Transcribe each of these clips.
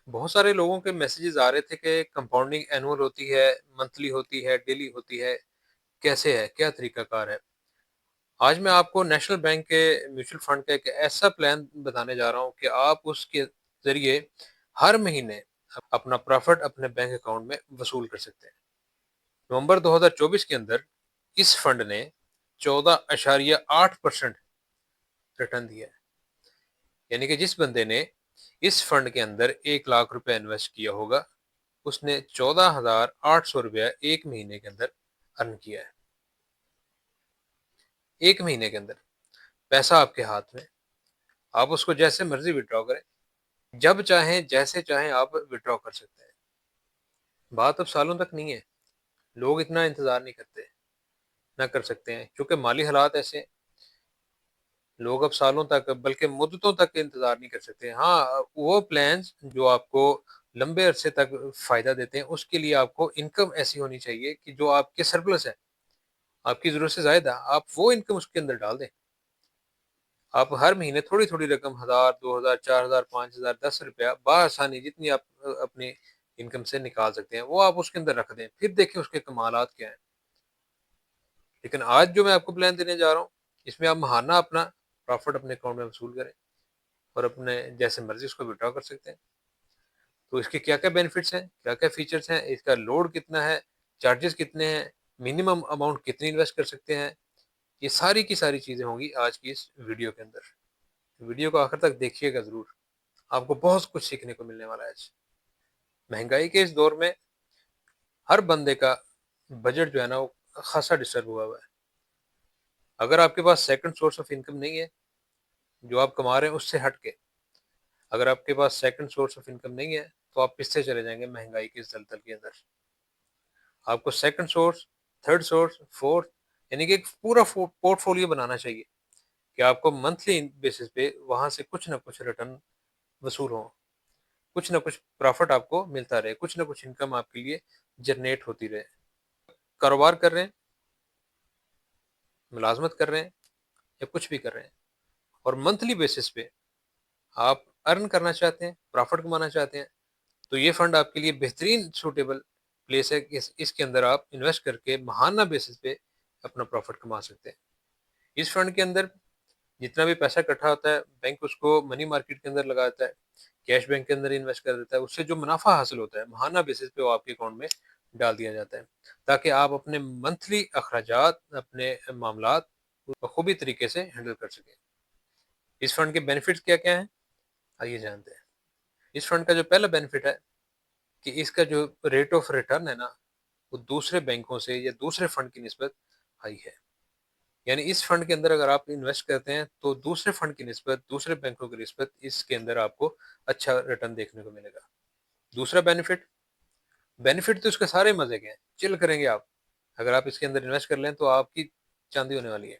بہت سارے لوگوں کے میسیجز آ رہے تھے کہ کمپاؤنڈنگ اینول ہوتی ہے، منتھلی ہوتی ہے، ڈیلی ہوتی ہے، کیسے ہے، کیا طریقہ کار ہے؟ آج میں آپ کو نیشنل بینک کے میوچل فنڈ کا ایک ایسا پلان بتانے جا رہا ہوں کہ آپ اس کے ذریعے ہر مہینے اپنا پروفٹ اپنے بینک اکاؤنٹ میں وصول کر سکتے ہیں۔ نومبر 2024 کے اندر اس فنڈ نے 14.8% ریٹرن دیا ہے، یعنی کہ جس بندے نے اس فنڈ کے اندر 1 لاکھ روپے انویسٹ کیا ہوگا اس نے 14,800 روپیہ ایک مہینے کے اندر ارن کیا ہے۔ ایک مہینے کے اندر پیسہ آپ کے ہاتھ میں، آپ اس کو جیسے مرضی وڈرا کریں، جب چاہیں جیسے چاہیں آپ وڈرا کر سکتے ہیں۔ بات اب سالوں تک نہیں ہے، لوگ اتنا انتظار نہیں کرتے، نہ کر سکتے ہیں، کیونکہ مالی حالات ایسے ہیں، لوگ اب سالوں تک بلکہ مدتوں تک انتظار نہیں کر سکتے۔ ہاں، وہ پلانز جو آپ کو لمبے عرصے تک فائدہ دیتے ہیں اس کے لیے آپ کو انکم ایسی ہونی چاہیے کہ جو آپ کے سرپلس ہے، آپ کی ضرورت سے زائد ہے، آپ وہ انکم اس کے اندر ڈال دیں۔ آپ ہر مہینے تھوڑی تھوڑی رقم 1,000 2,000 4,000 5,000 10 روپیہ بآسانی جتنی آپ اپنی انکم سے نکال سکتے ہیں وہ آپ اس کے اندر رکھ دیں، پھر دیکھیں اس کے کمالات کیا ہیں۔ لیکن آج جو میں آپ کو پلان دینے جا رہا ہوں اس میں آپ ماہانہ اپنا پروفٹ اپنے اکاؤنٹ میں وصول کریں اور اپنے جیسے مرضی اس کو وڈرا کر سکتے ہیں۔ تو اس کے کیا کیا بینیفٹس ہیں، کیا کیا فیچرز ہیں، اس کا لوڈ کتنا ہے، چارجز کتنے ہیں، منیمم اماؤنٹ کتنی انویسٹ کر سکتے ہیں، یہ ساری کی ساری چیزیں ہوں گی آج کی اس ویڈیو کے اندر۔ ویڈیو کو آخر تک دیکھیے گا ضرور، آپ کو بہت کچھ سیکھنے کو ملنے والا ہے آج۔ مہنگائی کے اس دور میں ہر بندے کا بجٹ جو ہے نا وہ خاصا ڈسٹرب ہوا ہے۔ اگر آپ کے پاس سیکنڈ سورس آف انکم نہیں ہے جو آپ کما رہے ہیں اس سے ہٹ کے، اگر آپ کے پاس سیکنڈ سورس آف انکم نہیں ہے تو آپ پس سے چلے جائیں گے مہنگائی کے اس دلدل کے اندر۔ آپ کو second source, third source, fourth, یعنی کہ ایک پورا پورٹ فولیو بنانا چاہیے کہ آپ کو منتھلی بیسس پہ وہاں سے کچھ نہ کچھ ریٹرن وصول ہوں، کچھ نہ کچھ پروفٹ آپ کو ملتا رہے، کچھ نہ کچھ انکم آپ کے لیے جنریٹ ہوتی رہے۔ کاروبار کر رہے ہیں، ملازمت کر رہے ہیں یا کچھ بھی کر رہے ہیں اور منتھلی بیسس پہ آپ ارن کرنا چاہتے ہیں، پروفٹ کمانا چاہتے ہیں، تو یہ فنڈ آپ کے لیے بہترین سوٹیبل پلیس ہے کہ اس کے اندر آپ انویسٹ کر کے ماہانہ بیسس پہ اپنا پروفٹ کما سکتے ہیں۔ اس فنڈ کے اندر جتنا بھی پیسہ اکٹھا ہوتا ہے بینک اس کو منی مارکیٹ کے اندر لگا دیتا ہے، کیش بینک کے اندر انویسٹ کر دیتا ہے، اس سے جو منافع حاصل ہوتا ہے ماہانہ بیسس پہ وہ آپ کے اکاؤنٹ میں ڈال دیا جاتا ہے تاکہ آپ اپنے منتھلی اخراجات، اپنے معاملات بخوبی طریقے سے ہینڈل کر سکیں۔ اس فنڈ کے بینیفٹس کیا کیا ہیں آئیے جانتے ہیں۔ اس فنڈ کا جو پہلا بینیفٹ ہے کہ اس کا جو ریٹ آف ریٹرن ہے نا وہ دوسرے بینکوں سے یا دوسرے فنڈ کی نسبت ہائی ہے، یعنی اس فنڈ کے اندر اگر آپ انویسٹ کرتے ہیں تو دوسرے فنڈ کی نسبت، دوسرے بینکوں کی نسبت اس کے اندر آپ کو اچھا ریٹرن دیکھنے کو ملے گا۔ دوسرا بینیفٹ تو اس کے سارے مزے کے ہیں، چل کریں گے آپ، اگر آپ اس کے اندر انویسٹ کر لیں تو آپ کی چاندی ہونے والی ہے۔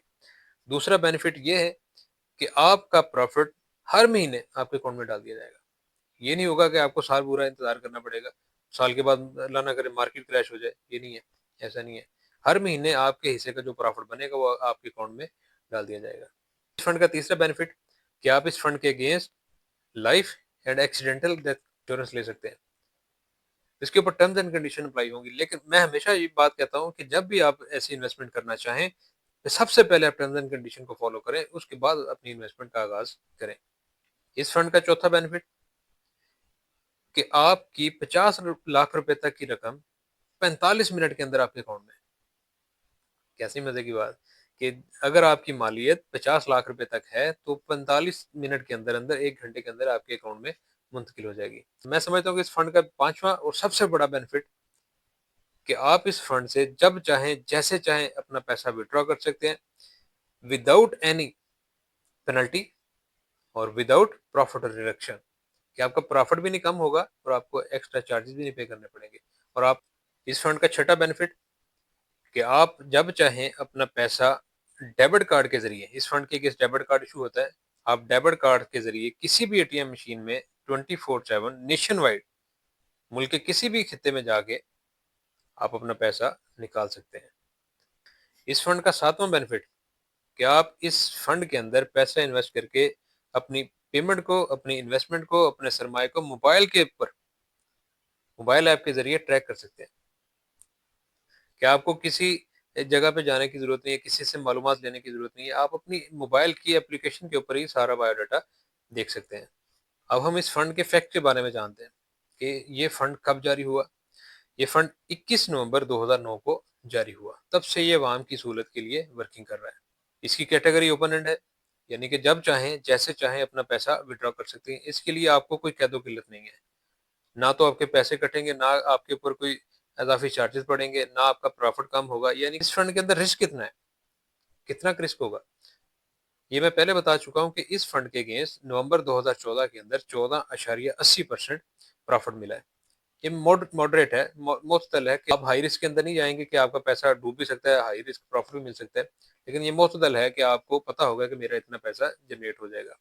دوسرا بینیفٹ یہ ہے کہ آپ کا پروفٹ ہر مہینے آپ کے اکاؤنٹ میں ڈال دیا جائے گا۔ یہ نہیں ہوگا کہ آپ کو سال پورا انتظار کرنا پڑے گا، سال کے بعد اللہ نہ کرے مارکیٹ کریش ہو جائے، یہ نہیں ہے، ایسا نہیں ہے۔ ہر مہینے آپ کے حصے کا جو پروفٹ بنے گا وہ آپ کے اکاؤنٹ میں ڈال دیا جائے گا۔ اس فنڈ کا تیسرا بینیفٹ کہ آپ اس فنڈ کے against life and accidental death insurance لے سکتے ہیں۔ اس کے اوپر ٹرمز اینڈ کنڈیشن اپلائی ہوں گی، لیکن میں ہمیشہ یہ بات کہتا ہوں کہ جب بھی آپ ایسی انویسٹمنٹ کرنا چاہیں تو سب سے پہلے آپ ٹرمز اینڈ کنڈیشن کو فالو کریں، اس کے بعد اپنی انویسٹمنٹ کا آغاز کریں۔ اس فنڈ کا چوتھا بینیفٹ کہ آپ کی 50 لاکھ روپے تک کی رقم 45 منٹ کے اندر آپ کے اکاؤنٹ میں۔ کیسی مزے کی بات کہ اگر آپ کی مالیت 50 لاکھ روپے تک ہے تو 45 منٹ کے اندر اندر، 1 گھنٹے کے اندر آپ کے اکاؤنٹ میں منتقل ہو جائے گی۔ میں سمجھتا ہوں کہ اس فنڈ کا پانچواں اور سب سے بڑا بینیفٹ کہ آپ اس فنڈ سے جب چاہیں جیسے چاہیں اپنا پیسہ وڈرا کر سکتے ہیں وداؤٹ اینی پینلٹی اور وداؤٹ پروفٹ ریڈکشن، کہ آپ کا پروفٹ بھی نہیں کم ہوگا اور آپ کو ایکسٹرا چارجز بھی نہیں پے کرنے پڑیں گے۔ اور آپ اس فنڈ کا چھٹا بینیفٹ کہ آپ جب چاہیں اپنا پیسہ ڈیبٹ کارڈ کے ذریعے، اس فنڈ کے ڈیبٹ کارڈ ایشو ہوتا ہے، آپ ڈیبٹ کارڈ کے ذریعے کسی بھی اے ٹی ایم مشین میں 24/7 نیشن وائڈ ملک کے کسی بھی خطے میں جا کے آپ اپنا پیسہ نکال سکتے ہیں۔ اس فنڈ کا ساتواں بینیفٹ کہ آپ اس فنڈ کے اندر پیسہ انویسٹ کر کے اپنی پیمنٹ کو، اپنی انویسٹمنٹ کو، اپنے سرمایہ کو موبائل کے اوپر، موبائل ایپ کے ذریعے ٹریک کر سکتے ہیں کہ آپ کو کسی جگہ پہ جانے کی ضرورت نہیں ہے، کسی سے معلومات لینے کی ضرورت نہیں ہے، آپ اپنی موبائل کی اپلیکیشن کے اوپر ہی سارا بایو ڈاٹا دیکھ سکتے ہیں۔ اب ہم اس فنڈ کے فیکٹ کے بارے میں جانتے ہیں کہ یہ فنڈ کب جاری ہوا۔ یہ فنڈ 21 نومبر 2009 کو جاری ہوا، تب سے یہ عوام کی سہولت کے لیے ورکنگ کر رہا ہے۔ اس کی کیٹیگری اوپن اینڈ ہے، یعنی کہ جب چاہیں جیسے چاہیں اپنا پیسہ وڈرا کر سکتے ہیں۔ اس کے لیے آپ کو کوئی قید و قلت نہیں ہے، نہ تو آپ کے پیسے کٹیں گے، نہ آپ کے اوپر کوئی اضافی چارجز پڑیں گے، نہ آپ کا پروفٹ کم ہوگا۔ یعنی اس فنڈ کے اندر رسک کتنا ہے، کتنا رسک ہوگا، یہ میں پہلے بتا چکا ہوں کہ اس فنڈ کے اگینسٹ نومبر 2014 کے اندر 14.80% پروفٹ ملا ہے۔ یہ ماڈریٹ ہے، معتدل ہے کہ آپ ہائی رسک کے اندر نہیں جائیں گے کہ آپ کا پیسہ ڈوب بھی سکتا ہے، ہائی رسک پروفٹ بھی مل سکتا ہے، لیکن یہ معتدل ہے کہ آپ کو پتا ہوگا کہ میرا اتنا پیسہ جنریٹ ہو جائے گا۔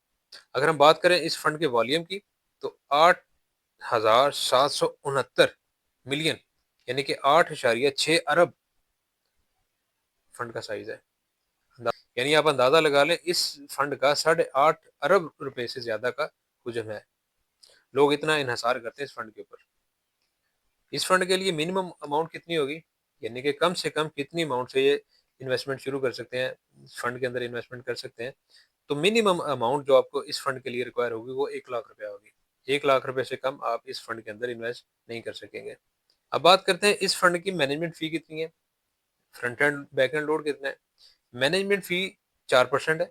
اگر ہم بات کریں اس فنڈ کے والیوم کی تو 8,769 ملین، یعنی کہ 8.6 ارب فنڈ کا سائز ہے۔ یعنی آپ اندازہ لگا لیں اس فنڈ کا 8.5 ارب روپے سے زیادہ کا حجم ہے۔ لوگ اتنا انحصار کرتے ہیں اس فنڈ کے اوپر۔ اس فنڈ کے لیے منیمم اماؤنٹ کتنی ہوگی، یعنی کہ کم سے کم کتنی اماؤنٹ سے یہ انویسٹمنٹ شروع کر سکتے ہیں، فنڈ کے اندر انویسٹمنٹ کر سکتے ہیں؟ تو منیمم اماؤنٹ جو آپ کو اس فنڈ کے لیے ریکوائر ہوگی وہ 1 لاکھ روپیہ ہوگی۔ 1 لاکھ روپے سے کم آپ اس فنڈ کے اندر انویسٹ نہیں کر سکیں گے۔ اب بات کرتے ہیں اس فنڈ کی مینجمنٹ فی کتنی ہے، front end back end load کتنا ہے۔ مینجمنٹ فی 4% ہے۔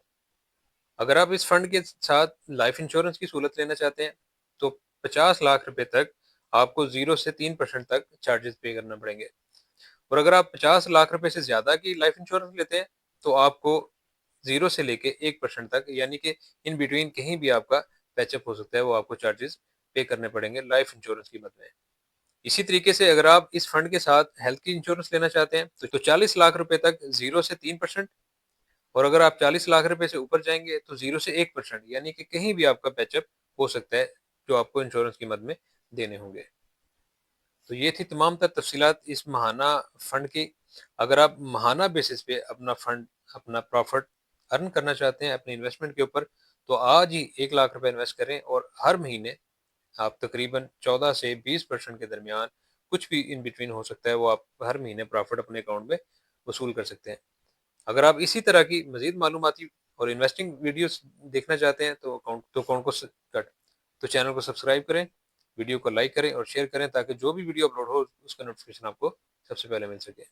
اگر آپ اس فنڈ کے ساتھ لائف انشورنس کی سہولت لینا چاہتے ہیں تو 50 لاکھ روپے تک آپ کو 0 سے 3% تک چارجز پے کرنا پڑیں گے، اور اگر آپ 50 لاکھ روپے سے زیادہ کی لائف انشورنس لیتے ہیں تو آپ کو 0 سے لے کے 1% تک، یعنی کہ ان بٹوین کہیں بھی آپ کا پیچ اپ ہو سکتا ہے، وہ آپ کو چارجز پے کرنے پڑیں گے لائف انشورنس کی مد میں۔ اسی طریقے سے اگر آپ اس فنڈ کے ساتھ ہیلتھ کی انشورنس لینا چاہتے ہیں تو 40 لاکھ روپے تک 0 سے 3%، اور اگر آپ 40 لاکھ روپے سے اوپر جائیں گے تو 0 سے 1%، یعنی کہ کہیں بھی آپ کا پیچ اپ ہو سکتا ہے جو آپ کو انشورنس کی مد میں دینے ہوں گے۔ تو یہ تھی تمام تر تفصیلات اس ماہانہ فنڈ کی۔ اگر آپ ماہانہ بیسس پہ اپنا فنڈ، اپنا پروفٹ ارن کرنا چاہتے ہیں اپنی انویسٹمنٹ کے اوپر تو آج ہی 1 لاکھ روپے انویسٹ کریں، اور ہر مہینے آپ تقریباً 14 سے 20% کے درمیان، کچھ بھی ان بٹوین ہو سکتا ہے، وہ آپ ہر مہینے پروفٹ اپنے اکاؤنٹ میں وصول کر سکتے ہیں۔ اگر آپ اسی طرح کی مزید معلوماتی اور انویسٹنگ ویڈیوز دیکھنا چاہتے ہیں تو اکاؤنٹ کو تو چینل کو سبسکرائب کریں، ویڈیو کو لائک کریں اور شیئر کریں تاکہ جو بھی ویڈیو اپلوڈ ہو اس کا نوٹیفیکیشن آپ کو سب سے پہلے مل سکے۔